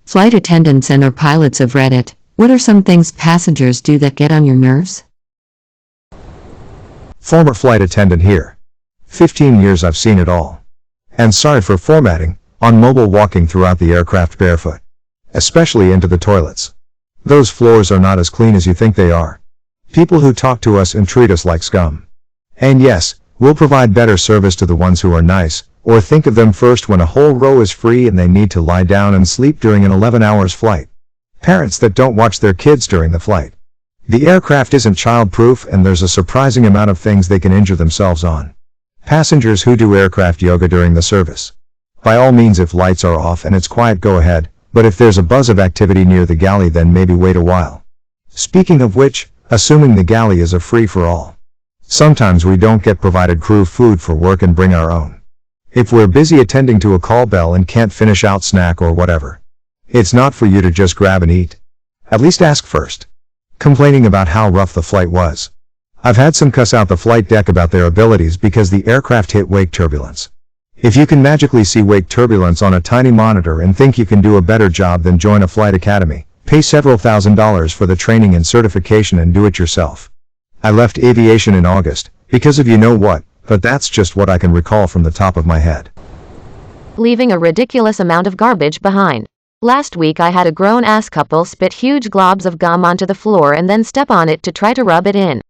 Flight attendants and or pilots of Reddit, what are some things passengers do that get on your nerves? Former flight attendant here. 15 years I've seen it all. And sorry for formatting, on mobile walking throughout the aircraft barefoot. Especially into the toilets. Those floors are not as clean as you think they are. People who talk to us and treat us like scum. And yes, we'll provide better service to the ones who are nice, or think of them first when a whole row is free and they need to lie down and sleep during an 11 hours flight. Parents that don't watch their kids during the flight. The aircraft isn't child-proof and there's a surprising amount of things they can injure themselves on. Passengers who do aircraft yoga during the service. By all means, if lights are off and it's quiet, go ahead, but if there's a buzz of activity near the galley, then maybe wait a while. Speaking of which, assuming the galley is a free-for-all. Sometimes we don't get provided crew food for work and bring our own. If we're busy attending to a call bell and can't finish out snack or whatever, it's not for you to just grab and eat. At least ask first. Complaining about how rough the flight was. I've had some cuss out the flight deck about their abilities because the aircraft hit wake turbulence. If you can magically see wake turbulence on a tiny monitor and think you can do a better job, then join a flight academy, pay several $1,000s for the training and certification and do it yourself. I left aviation in August, because of you know what, but that's just what I can recall from the top of my head. Leaving a ridiculous amount of garbage behind. Last week I had a grown-ass couple spit huge globs of gum onto the floor and then step on it to try to rub it in.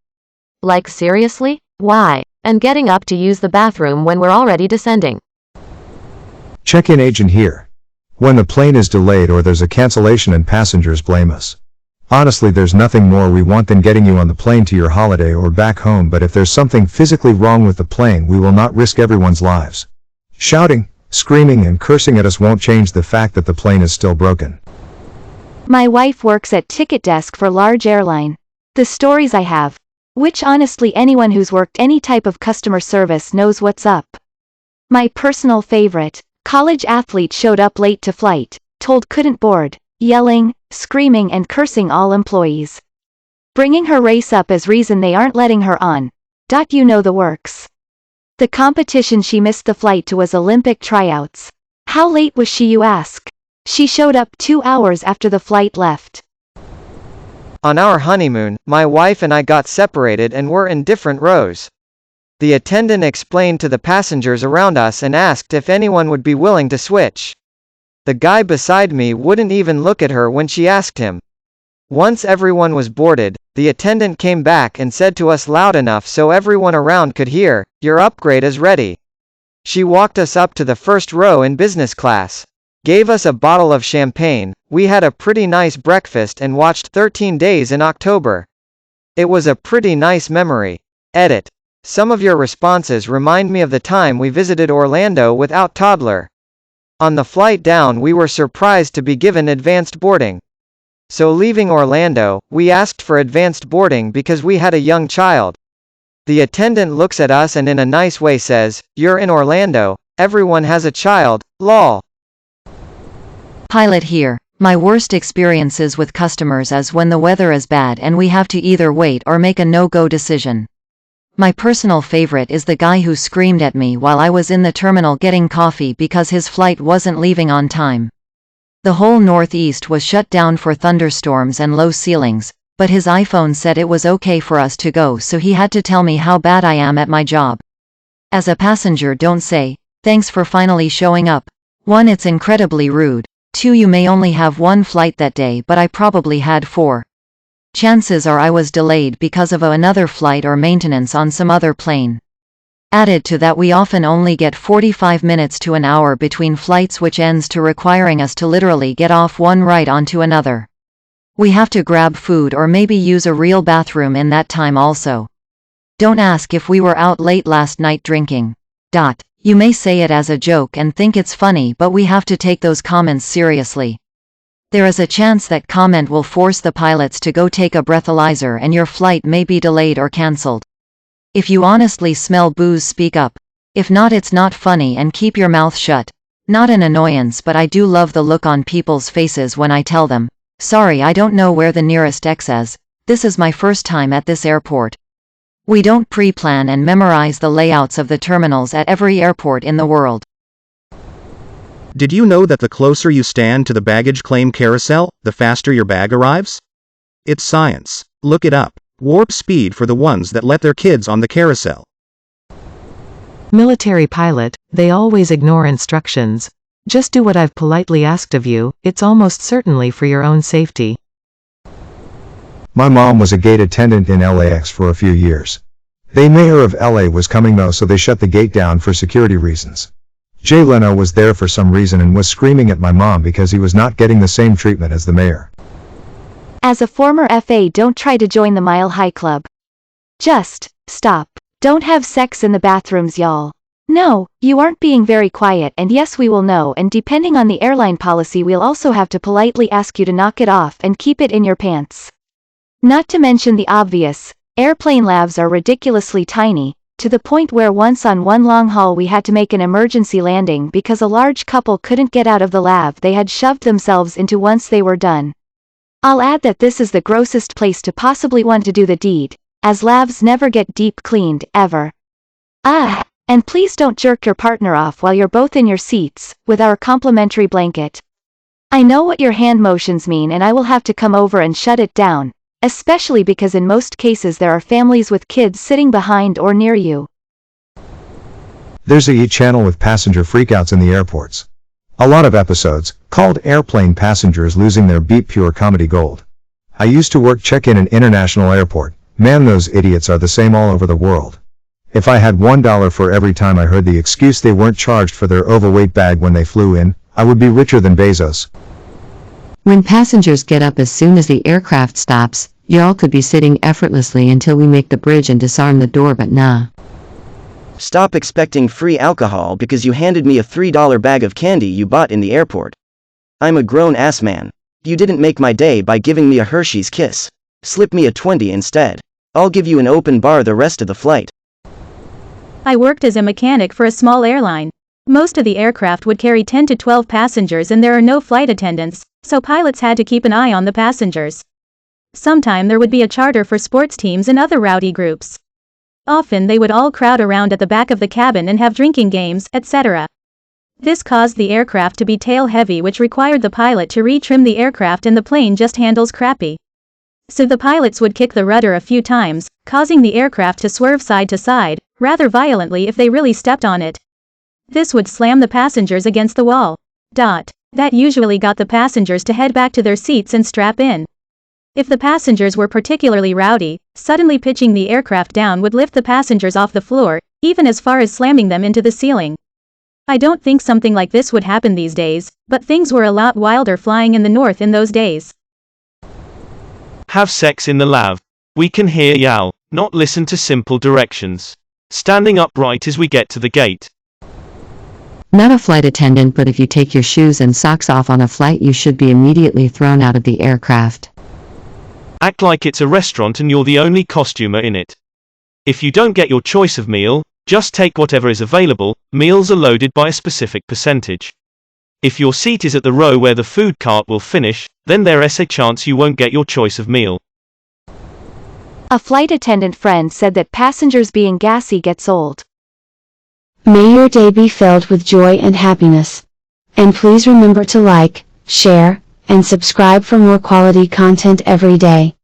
Like seriously? Why? And getting up to use the bathroom when we're already descending. Check-in agent here. When the plane is delayed or there's a cancellation and passengers blame us. Honestly, there's nothing more we want than getting you on the plane to your holiday or back home, but if there's something physically wrong with the plane, we will not risk everyone's lives. Shouting, screaming and cursing at us won't change the fact that the plane is still broken. My wife works at ticket desk for large airline. The stories I have, which honestly anyone who's worked any type of customer service knows what's up. My personal favorite, college athlete showed up late to flight, told couldn't board, yelling, screaming and cursing all employees. Bringing her race up as reason they aren't letting her on. You know the works. The competition she missed the flight to was Olympic tryouts. How late was she, you ask? She showed up 2 hours after the flight left. On our honeymoon, my wife and I got separated and were in different rows. The attendant explained to the passengers around us and asked if anyone would be willing to switch. The guy beside me wouldn't even look at her when she asked him. Once everyone was boarded, the attendant came back and said to us loud enough so everyone around could hear, "Your upgrade is ready." She walked us up to the first row in business class. Gave us a bottle of champagne, we had a pretty nice breakfast and watched 13 Days in October. It was a pretty nice memory. Edit. Some of your responses remind me of the time we visited Orlando without toddler. On the flight down we were surprised to be given advanced boarding. So leaving Orlando, we asked for advanced boarding because we had a young child. The attendant looks at us and in a nice way says, "You're in Orlando, everyone has a child, lol." Pilot here. My worst experiences with customers is when the weather is bad and we have to either wait or make a no-go decision. My personal favorite is the guy who screamed at me while I was in the terminal getting coffee because his flight wasn't leaving on time. The whole Northeast was shut down for thunderstorms and low ceilings, but his iPhone said it was okay for us to go, so he had to tell me how bad I am at my job. As a passenger, don't say, "Thanks for finally showing up." 1. It's incredibly rude. 2. You may only have one flight that day, but I probably had 4. Chances are I was delayed because of another flight or maintenance on some other plane. Added to that, we often only get 45 minutes to an hour between flights, which ends to requiring us to literally get off one right onto another. We have to grab food or maybe use a real bathroom in that time also. Don't ask if we were out late last night drinking. You may say it as a joke and think it's funny, but we have to take those comments seriously. There is a chance that comment will force the pilots to go take a breathalyzer and your flight may be delayed or cancelled. If you honestly smell booze, speak up. If not, it's not funny and keep your mouth shut. Not an annoyance, but I do love the look on people's faces when I tell them, "Sorry, I don't know where the nearest X is. This is my first time at this airport." We don't pre-plan and memorize the layouts of the terminals at every airport in the world. Did you know that the closer you stand to the baggage claim carousel, the faster your bag arrives? It's science. Look it up. Warp speed for the ones that let their kids on the carousel. Military pilot, they always ignore instructions. Just do what I've politely asked of you, it's almost certainly for your own safety. My mom was a gate attendant in LAX for a few years. The mayor of LA was coming though, so they shut the gate down for security reasons. Jay Leno was there for some reason and was screaming at my mom because he was not getting the same treatment as the mayor. As a former FA, don't try to join the Mile High Club. Just stop. Don't have sex in the bathrooms, y'all. No, you aren't being very quiet, and yes, we will know, and depending on the airline policy we'll also have to politely ask you to knock it off and keep it in your pants. Not to mention the obvious, airplane lavs are ridiculously tiny, to the point where once on one long haul we had to make an emergency landing because a large couple couldn't get out of the lav they had shoved themselves into once they were done. I'll add that this is the grossest place to possibly want to do the deed, as lavs never get deep cleaned, ever. And please don't jerk your partner off while you're both in your seats, with our complimentary blanket. I know what your hand motions mean and I will have to come over and shut it down, especially because in most cases there are families with kids sitting behind or near you. There's a channel with passenger freakouts in the airports. A lot of episodes, called Airplane Passengers Losing Their Beep, pure comedy gold. I used to work check-in an international airport. Man, those idiots are the same all over the world. If I had $1 for every time I heard the excuse they weren't charged for their overweight bag when they flew in, I would be richer than Bezos. When passengers get up as soon as the aircraft stops, y'all could be sitting effortlessly until we make the bridge and disarm the door, but nah. Stop expecting free alcohol because you handed me a $3 bag of candy you bought in the airport. I'm a grown-ass man. You didn't make my day by giving me a Hershey's Kiss. Slip me a 20 instead. I'll give you an open bar the rest of the flight. I worked as a mechanic for a small airline. Most of the aircraft would carry 10 to 12 passengers and there are no flight attendants, so pilots had to keep an eye on the passengers. Sometime there would be a charter for sports teams and other rowdy groups. Often they would all crowd around at the back of the cabin and have drinking games, etc. This caused the aircraft to be tail heavy, which required the pilot to retrim the aircraft, and the plane just handles crappy. So the pilots would kick the rudder a few times, causing the aircraft to swerve side to side, rather violently if they really stepped on it. This would slam the passengers against the wall. That usually got the passengers to head back to their seats and strap in. If the passengers were particularly rowdy, suddenly pitching the aircraft down would lift the passengers off the floor, even as far as slamming them into the ceiling. I don't think something like this would happen these days, but things were a lot wilder flying in the north in those days. Have sex in the lav. We can hear y'all, not listen to simple directions. Standing upright as we get to the gate. Not a flight attendant, but if you take your shoes and socks off on a flight, you should be immediately thrown out of the aircraft. Act like it's a restaurant and you're the only costumer in it. If you don't get your choice of meal, just take whatever is available. Meals are loaded by a specific percentage. If your seat is at the row where the food cart will finish, then there's a chance you won't get your choice of meal. A flight attendant friend said that passengers being gassy gets old. May your day be filled with joy and happiness. And please remember to like, share, and subscribe for more quality content every day.